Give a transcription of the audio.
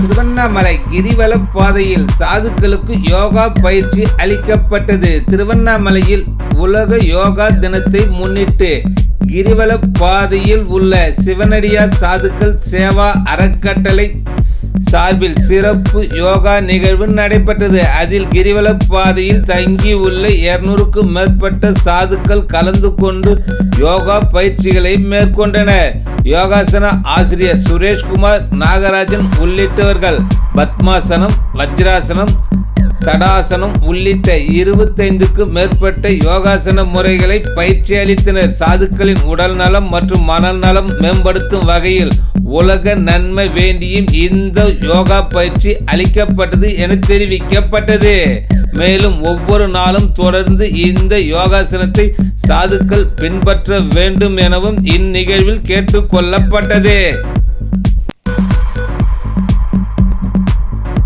திருவண்ணாமலை கிரிவல பாதையில் சாதுக்களுக்கு யோகா பயிற்சி அளிக்கப்பட்டது. திருவண்ணாமலையில் உலக யோகா தினத்தை முன்னிட்டு கிரிவல பாதையில் உள்ள சிவனடியார் சாதுக்கள் சேவா அறக்கட்டளை சார்பில் சிறப்பு யோகா நிகழ்வு நடைபெற்றது. அதில் கிரிவல பாதையில் தங்கி உள்ள 200க்கும் மேற்பட்ட சாதுக்கள் கலந்து கொண்டு யோகா பயிற்சிகளை மேற்கொண்டனர். யோகாசன ஆசிரியர் சுரேஷ்குமார், நாகராஜன் உள்ளிட்டவர்கள் பத்மாசனம், வஜ்ராசனம், தடாசனம் உள்ளிட்ட 25க்கும் மேற்பட்ட யோகாசன முறைகளை பயிற்சி அளித்தனர். சாதுக்களின் உடல் நலம் மற்றும் மனநலம் மேம்படுத்தும் வகையில் உலக நன்மை வேண்டியும் இந்த யோகா பயிற்சி அளிக்கப்பட்டது என தெரிவிக்கப்பட்டது. மேலும் ஒவ்வொரு நாளும் தொடர்ந்து இந்த யோகாசனத்தை சாதுக்கள் பின்பற்ற வேண்டும் எனவும் இந்நிகழ்வில் கேட்டுக்கொள்ளப்பட்டது.